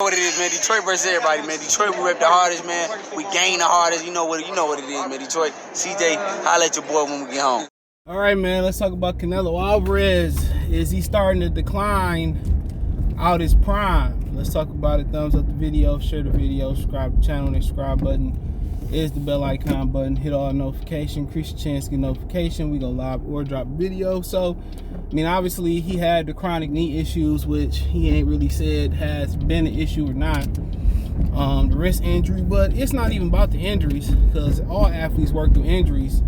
What it is, man. Detroit versus everybody, man. Detroit, we rep the hardest, man. We gain the hardest. You know what it is, man. Detroit, CJ, holla at your boy when we get home. All right, man. Let's talk about Canelo Alvarez. Is he starting to decline out his prime? Let's talk about it. Thumbs up the video, share the video, subscribe to the channel. The subscribe button is the bell icon button. Hit all notifications, increase your chance to get notification. We go live or drop video. So, I mean, obviously he had the chronic knee issues, which he ain't really said has been an issue or not. The wrist injury, but it's not even about the injuries, because all athletes work through injuries.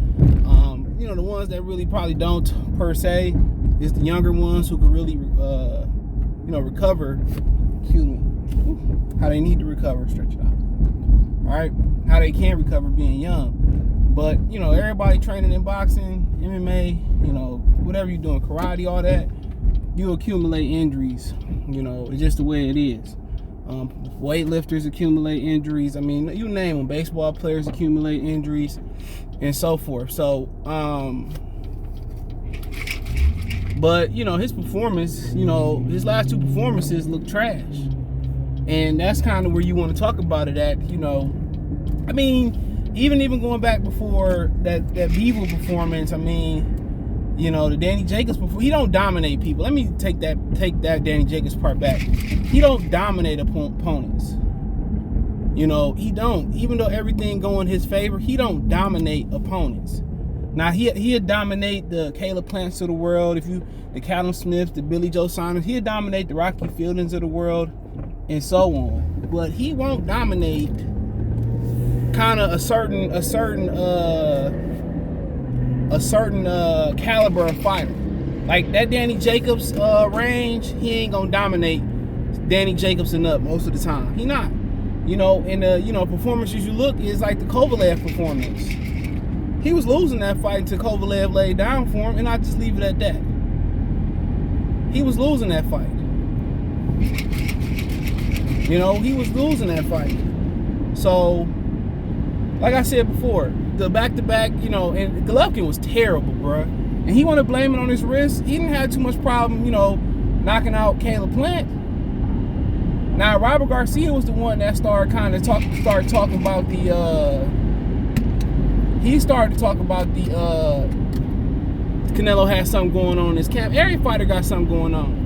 You know, the ones that really probably don't per se is the younger ones who can really, you know, recover. Excuse me. How they need to recover, stretch it out. All right, how they can recover being young. But you know, everybody training in boxing, MMA, you know, whatever you're doing, karate, all that, you accumulate injuries. You know, it's just the way it is. Weightlifters accumulate injuries. I mean, you name them. Baseball players accumulate injuries, and so forth. So, but you know, his performance, you know, his last two performances look trash, and that's kind of where you want to talk about it at. You know, I mean, even going back before that Beaver performance. I mean, you know, the Danny Jacobs before, he don't dominate people. Let me take that Danny Jacobs part back. He don't dominate opponents. You know, he don't. Even though everything go in his favor, he don't dominate opponents. Now he'd dominate the Caleb Plants of the world, the Callum Smiths, the Billy Joe Saunders. He'd dominate the Rocky Fieldings of the world, and so on. But he won't dominate kind of a certain caliber of fighter. Like that Danny Jacobs range, he ain't gonna dominate Danny Jacobs and up most of the time. He not. You know, and the performances you look is like the Kovalev performance. He was losing that fight until Kovalev laid down for him, and I just leave it at that. He was losing that fight. You know, he was losing that fight. So, like I said before, the back-to-back, you know, and Golovkin was terrible, bruh. And he want to blame it on his wrist. He didn't have too much problem, you know, knocking out Caleb Plant. Now, Robert Garcia was the one that started talking about the, he started to talk about the, Canelo had something going on in his camp. Every fighter got something going on.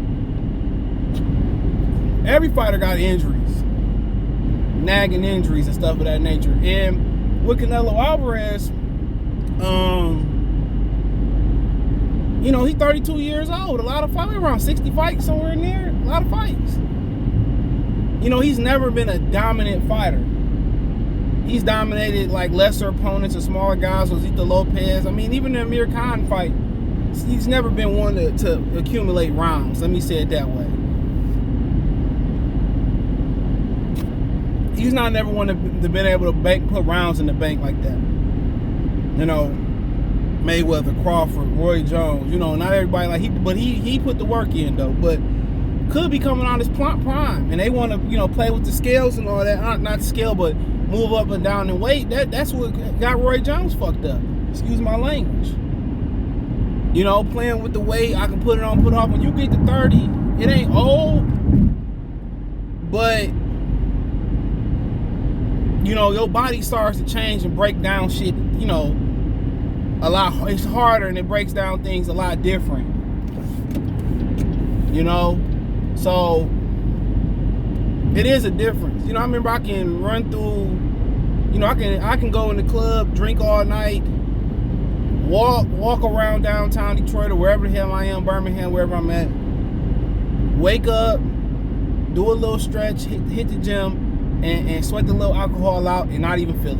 Every fighter got injuries, nagging injuries and stuff of that nature. And with Canelo Alvarez, you know, he's 32 years old. A lot of fights, around 60 fights, somewhere in there. A lot of fights. You know, he's never been a dominant fighter. He's dominated like lesser opponents or smaller guys, Josito Lopez. I mean, even the Amir Khan fight, he's never been one to accumulate rounds. Let me say it that way. He's not never one to been able to put rounds in the bank like that. You know, Mayweather, Crawford, Roy Jones. You know, not everybody like he put the work in though. But could be coming on his prime, and they want to, you know, play with the scales and all that. Not scale, but move up and down in weight. That's what got Roy Jones fucked up. Excuse my language. You know, playing with the weight, I can put it on, put it off. When you get to 30, it ain't old, but you know, your body starts to change and break down shit, you know, a lot. It's harder and it breaks down things a lot different. You know, so it is a difference. You know, I remember I can run through, you know, I can go in the club, drink all night, walk around downtown Detroit or wherever the hell I am, Birmingham, wherever I'm at. Wake up, do a little stretch, hit the gym, and sweat the little alcohol out and not even feel it.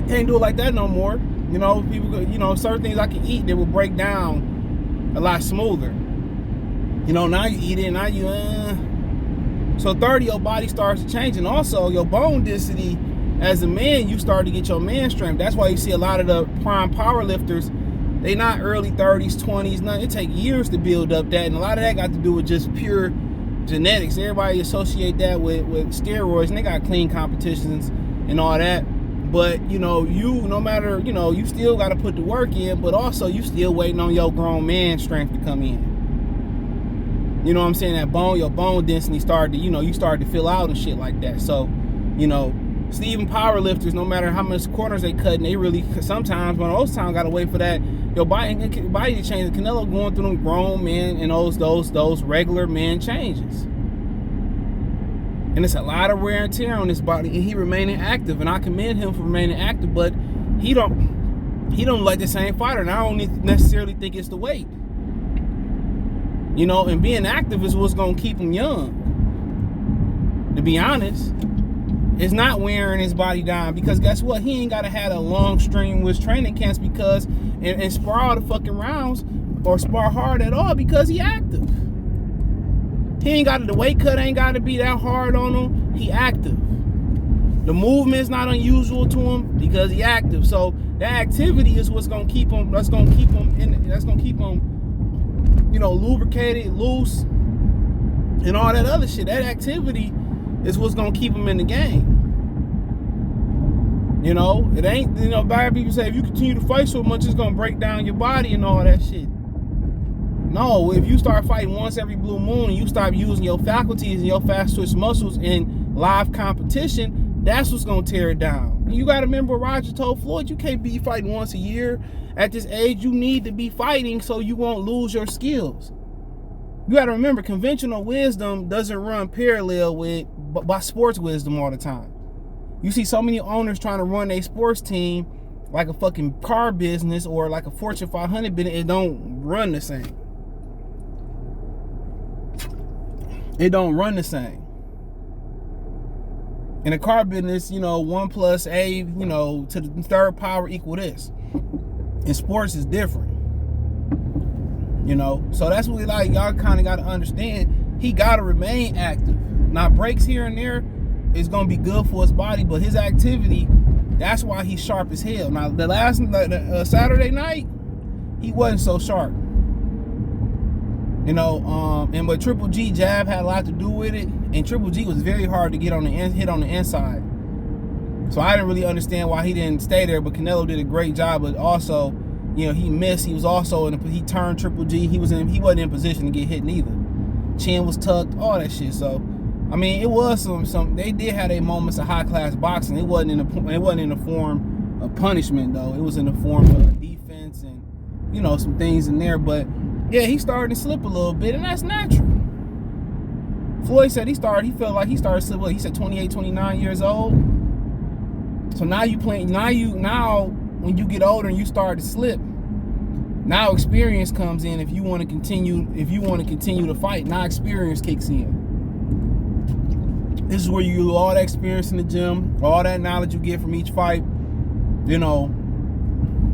Can't do it like that no more. You know, people, you know, certain things I can eat that will break down a lot smoother. You know, now you eat it, now you, So 30, your body starts to change, and also your bone density as a man, you start to get your man strength. That's why you see a lot of the prime power lifters, they not early 30s, 20s, nothing. It take years to build up that, and a lot of that got to do with just pure genetics. Everybody associate that with steroids, and they got clean competitions and all that. But, you know, no matter, you know, you still got to put the work in, but also you still waiting on your grown man strength to come in. You know what I'm saying? That your bone density started to, you started to fill out and shit like that. So, Stephen powerlifters, no matter how much corners they cut, and they really sometimes one of those times gotta wait for that your body to change. Canelo going through them grown men and those regular man changes, and it's a lot of wear and tear on his body, and he remaining active, and I commend him for remaining active. But he don't like the same fighter, and I don't necessarily think it's the weight. And being active is what's gonna keep him young. To be honest, it's not wearing his body down, because guess what? He ain't gotta have a long strenuous training camps because and spar all the fucking rounds or spar hard at all because he active. He ain't got the weight cut ain't gotta be that hard on him. He active. The movement's not unusual to him because he active. So that activity is what's gonna keep him. That's gonna keep him lubricated, loose, and all that other shit. That activity is what's gonna keep him in the game. It ain't, bad people say if you continue to fight so much, it's gonna break down your body and all that shit. No, if you start fighting once every blue moon and you stop using your faculties and your fast twitch muscles in live competition, that's what's gonna tear it down. You gotta remember what Roger told Floyd, you can't be fighting once a year. At this age, you need to be fighting so you won't lose your skills. You gotta remember, conventional wisdom doesn't run parallel by sports wisdom all the time. You see so many owners trying to run a sports team like a fucking car business or like a Fortune 500 business. It don't run the same. It don't run the same. In a car business, 1 plus A, to the third power equal this. In sports, is different. So that's what y'all kind of got to understand. He got to remain active. Now, breaks here and there is going to be good for his body, but his activity, that's why he's sharp as hell. Now, the last Saturday night, he wasn't so sharp. And but Triple G jab had a lot to do with it, and Triple G was very hard to hit on the inside. So I didn't really understand why he didn't stay there, but Canelo did a great job. But also, he missed. He was also he turned Triple G. He wasn't in position to get hit neither. Chin was tucked, all that shit. So, I mean, it was some. They did have their moments of high class boxing. It wasn't in the form of punishment though. It was in the form of defense and some things in there. But yeah, he started to slip a little bit, and that's natural. Floyd said he felt like he started to slip. He said 28, 29 years old. So now now when you get older and you start to slip, now experience comes in. If you want to continue to fight, now experience kicks in. This is where you use all that experience in the gym, all that knowledge you get from each fight,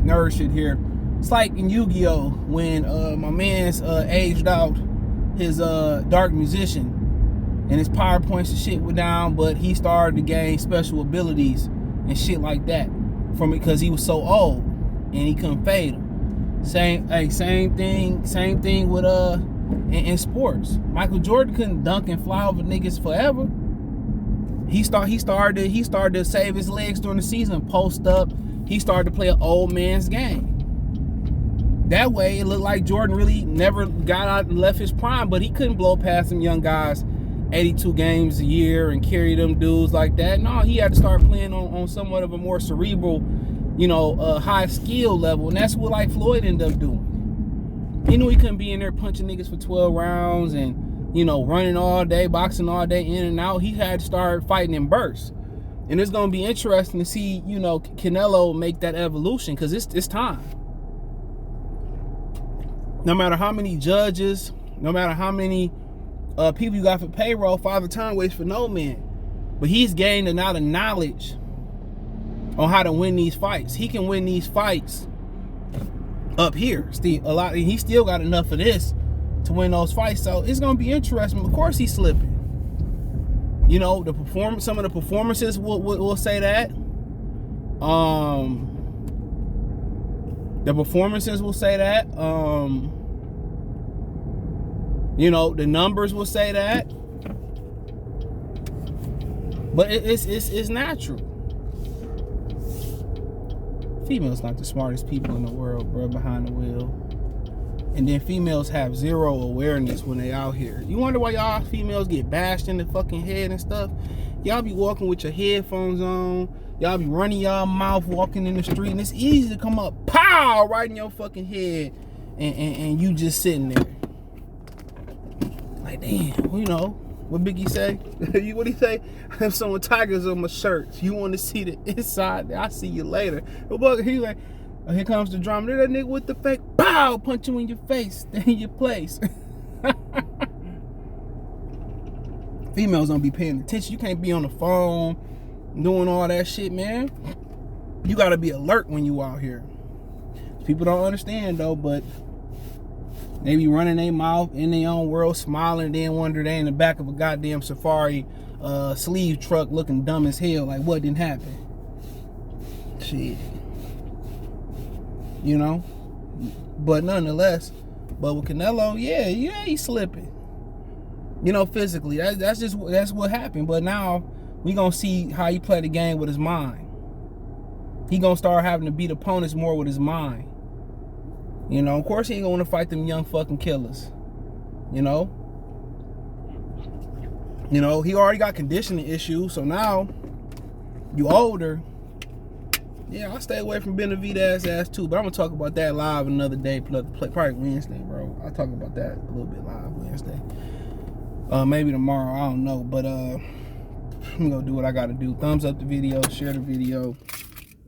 nourish it here. It's like in Yu-Gi-Oh! When my man's aged out his dark musician and his power points and shit went down, but he started to gain special abilities and shit like that from it because he was so old and he couldn't fade him. Same thing with in sports. Michael Jordan couldn't dunk and fly over niggas forever. He started to save his legs during the season, post up. He started to play an old man's game. That way, it looked like Jordan really never got out and left his prime, but he couldn't blow past some young guys 82 games a year and carry them dudes like that. No, he had to start playing on somewhat of a more cerebral, high skill level, and that's what like Floyd ended up doing. He knew he couldn't be in there punching niggas for 12 rounds and running all day, boxing all day, in and out. He had to start fighting in bursts, and it's gonna be interesting to see Canelo make that evolution because it's time. No matter how many judges, no matter how many people you got for payroll, Father Time waits for no man. But he's gained a lot of knowledge on how to win these fights. He can win these fights up here. He still got enough of this to win those fights. So it's gonna be interesting. Of course he's slipping. Some of the performances will say that. The performances will say that. The numbers will say that. But it's natural. Females not the smartest people in the world, bro, behind the wheel. And then females have zero awareness when they out here. You wonder why y'all females get bashed in the fucking head and stuff? Y'all be walking with your headphones on. Y'all be running y'all mouth walking in the street, and it's easy to come up, pow, right in your fucking head, and you just sitting there. Like, damn, you know, what Biggie say? What he say? I have some tigers on my shirts. You want to see the inside? I see you later. He like, oh, here comes the drama. There that nigga with the fake, pow, punch you in your face, stay in your place. Females don't be paying attention. You can't be on the phone doing all that shit, man. You gotta be alert when you out here. People don't understand though, but they be running their mouth in their own world, smiling, and then wonder they in the back of a goddamn safari sleeve truck looking dumb as hell, like what didn't happen. Shit. You know? But nonetheless, but with Canelo, yeah, he's slipping. You know, physically. That's what happened. But now we gonna see how he play the game with his mind. He gonna start having to beat opponents more with his mind. You know, of course he ain't gonna wanna fight them young fucking killers. You know? You know, he already got conditioning issues, so now you older. Yeah, I stay away from Benavidez ass too, but I'm gonna talk about that live another day, probably Wednesday, bro. I'll talk about that a little bit live Wednesday. Maybe tomorrow, I don't know, but I'm gonna do what I gotta do. Thumbs up the video, share the video,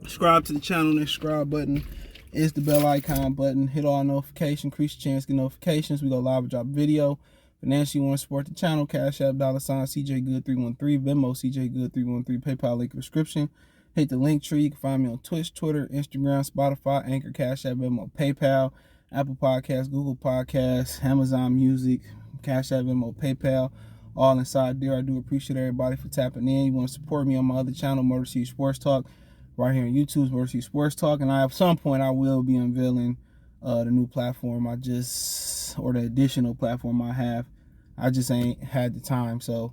subscribe to the channel. That subscribe button is the bell icon button. Hit all notifications, increase your chance to get notifications. We go live and drop a video. Financially, you want to support the channel, Cash App, $CJGood313, Venmo, CJGood313, PayPal link in the description. Hit the link tree. You can find me on Twitch, Twitter, Instagram, Spotify, Anchor, Cash App, Venmo, PayPal, Apple Podcasts, Google Podcasts, Amazon Music, Cash App, Venmo, PayPal, all inside there. I do appreciate everybody for tapping in. You want to support me on my other channel, Motor City Sports Talk, right here on YouTube, Motor City Sports Talk. And at some point, I will be unveiling the new platform or the additional platform I have. I just ain't had the time, so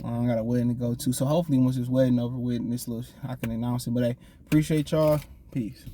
I got a wedding to go to. So hopefully once this wedding over with, I can announce it. But hey, appreciate y'all. Peace.